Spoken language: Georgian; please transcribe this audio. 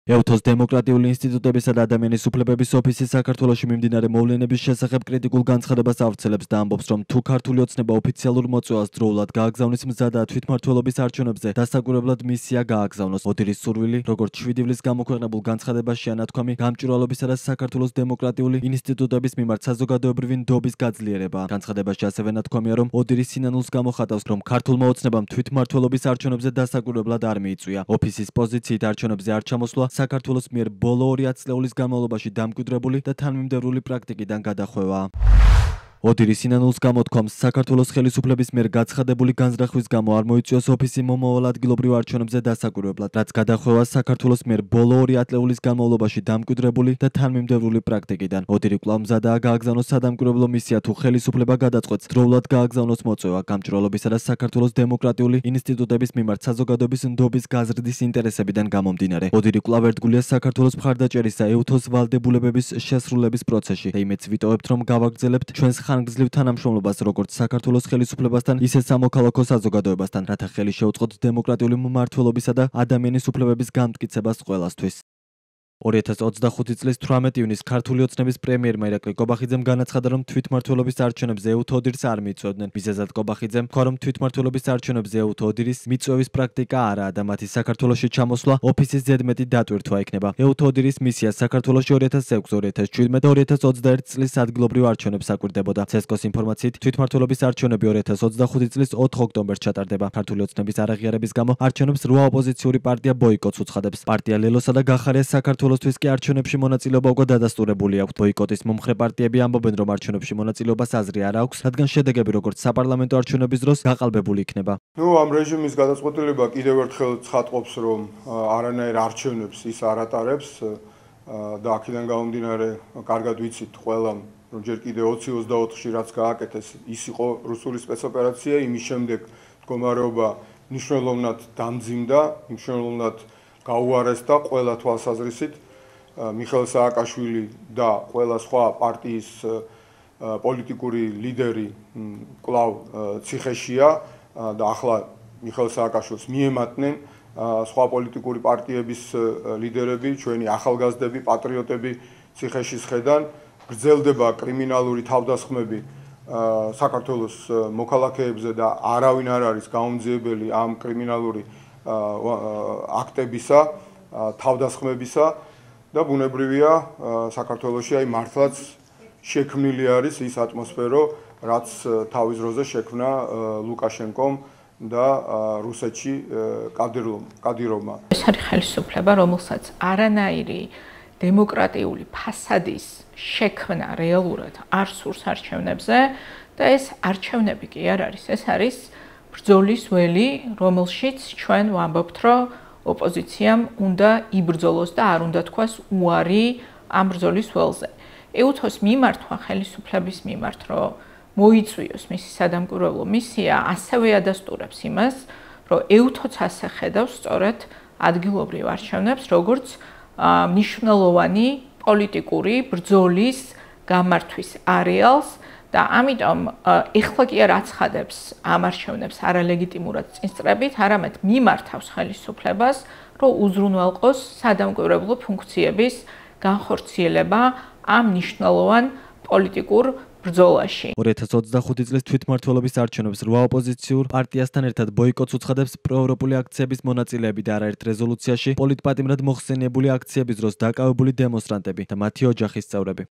ეუთოს დემოკრატიული ინსტიტუტებისა და ადამიანის უფლებების ოფისი საქართველოში მიმდინარე მოვლენების შესახებ კრიტიკულ განცხადებას ავრცელებს და ამბობს, რომ თუ ქართული ოცნება ოფიციალურ მოწვევას დროულად გააგზავნის მზადაა თვითმმართველობის არჩევნებზე დასაკვირვებლად მისია გააგზავნოს. ოდირის სურვილი, როგორც 7 ივლისს გამოქვეყნებულ განცხადებაში ანათქვამი, გამჭვირვალობისა და საქართველოს დემოკრატიული ინსტიტუტების მიმართ საზოგადოებრივი ნდობის გაძლიერებაა. განცხადებაში ასევე ნათქვამია, რომ ოდირის სინანულს გამოხატავს, რომ ქართულმა ოცნებამ თვითმმართველობის არჩევნებზე დასაკვირვებლად არ მიიწვია. ოფისის პოზიციით არჩევნებზე არ ჩამოსვლა საქართველოს მიერ ბოლო 2 ათწლეულის განმავლობაში დამკვიდრებული და თანმიმდევრული პრაქტიკიდან გადახვევაა. ოდირის სინანულს გამოთქვამს, საქართველოს ხელისუფლების მიერ გაცხადებული განზრახვის გამო არ მოიწვიოს ოფისი მომავალ ადგილობრივ არჩევნებზე დასაკვირვებლად, რაც გადახვევა საქართველოს მიერ ბოლო 2 ათწლეულის განმავლობაში დამკვიდრებული და თანმიმდევრული პრაქტიკიდან. ოდირი კვლავ მზადაა გააგზავნოს სადამკვირვებლო მისია, თუ ხელისუფლება გადაწყვეტს დროულად გააგზავნოს მოწვევა გამჭვირვალობისა და საქართველოს დემოკრატიული ინსტიტუტების მიმართ საზოგადოების ნდობის გაზრდის ინტერესებიდან გამომდინარე. ოდირი კვლავ ერთგულია საქართველოს მხარდაჭერისა ეუთოს ვალდებულებების შესრულების პროცესში და იმედს ვიტოვებთ, რომ გავაგრძელებთ ჩვენს ხანგრძლივ თანამშრომლობას როგორც საქართველოს ხელისუფლებასთან, ისე სამოქალაქო საზოგადოებასთან, რათა ხელი შეუწყოთ დემოკრატიული მმართველობისა და ადამიანის უფლებების განმტკიცებას ყველასთვის. 2025 წლის 18 ივნისს ქართული ოცნების პრემიერმა ირაკლი კობახიძემ განაცხადა, რომ თვითმმართველობის არჩევნებზე ეუთო ოდირს არ მიიწვევდნენ. მიზეზად კობახიძემ თქვა, რომ თვითმმართველობის არჩევნებზე ეუთო ოდირის მიწვევის პრაქტიკა არაა და მათი საქართველოში ჩამოსვლა ოფისის ზედმეტი დატვირთვა იქნება. ეუთო ოდირის მისია საქართველოში 2006, 2017 და 2021 წლის ადგილობრივ არჩევნებს აკვირდებოდა. ცესკოს ინფორმაციით, თვითმმართველობის არჩევნები 2025 წლის 4 ოქტომბერს ჩატარდება. ქართული ოცნების არაღიარების გამო არჩევნებს 8 ოპოზიციური პარტია ბოიკოტს უცხადებს. პარტია ლელოსა და გახარეს საქართველოსთვის კი არჩევნებში მონაწილეობა უკვე დადასტურებული აქვს. ბოიკოტის მომხრე პარტიები ამბობენ, რომ არჩევნებში მონაწილეობას აზრი არ აქვს, რადგან შედეგები როგორც საპარლამენტო არჩევნების დროს გაყალბებული იქნება. ამ რეჟიმის გადაწყვეტილება კიდევ ერთხელ ცხადყოფს, რომ არანაირ არჩევნებს ის არ ატარებს და აქედან გამომდინარე კარგად ვიცით ყველამ, რომ ჯერ კიდევ 2024-ში რაც გააკეთეს, ის იყო რუსული სპეცოპერაცია, იმის შემდეგ მდგომარეობა მნიშვნელოვნად დამძიმდა, მნიშვნელოვნად გაუარესდა ყველა თვალსაზრისით. მიხეილ სააკაშვილი და ყველა სხვა პარტიის პოლიტიკური ლიდერი კვლავ ციხეშია და ახლა მიხეილ სააკაშვილს მიემატნენ სხვა პოლიტიკური პარტიების ლიდერები, ჩვენი ახალგაზრდები, პატრიოტები ციხეში სხედან. გრძელდება კრიმინალური თავდასხმები საქართველოს მოქალაქეებზე და არავინ არ არის გაუმძიებელი ამ კრიმინალური აქტებისა, თავდასხმებისა და ბუნებრივია საქართველოში აი მართლაც შექმნილი არის ის ატმოსფერო, რაც თავის დროზე შექმნა ლუკაშენკომ და რუსეთში კადიროვმა. ეს არის ხელისუფლება, რომელსაც არანაირი დემოკრატიული ფასადის შექმნა რეალურად არ სურს არჩევნებზე და ეს არჩევნები კი არ არის, ეს არის ბრძოლის ველი, რომელშიც ჩვენ ვამბობთ, რომ ოპოზიციამ უნდა იბრძოლოს და არ უნდა თქვას უარი ამ ბრძოლის ველზე. ეუთოს მიმართვა ხელისუფლების მიმართ, რომ მოიწვიოს მისი სადამკვირვებლო მისია, ასევე ადასტურებს იმას, რომ ეუთოც ასე ხედავს სწორედ ადგილობრივ არჩევნებს, როგორც მნიშვნელოვანი პოლიტიკური ბრძოლის გამართვის არეალს და ამიტომ ეხლა კი არ აცხადებს ამ არჩევნებს არალეგიტიმურად წინსწრებით, არამედ მიმართავს ხელისუფლებას, რომ უზრუნველყოს სადამკვირვებლო ფუნქციების განხორციელება ამ მნიშვნელოვან პოლიტიკურ ბრძოლაში. 2025 წლის თვითმმართველობის არჩევნებს 8 ოპოზიციურ პარტიასთან ერთად ბოიკოტს უცხადებს პროევროპული აქციების მონაწილეები და არაერთ რეზოლუციაში პოლიტპატიმრად მოხსენიებული აქციების დროს დაკავებული დემონსტრანტები და მათი ოჯახის წევრები.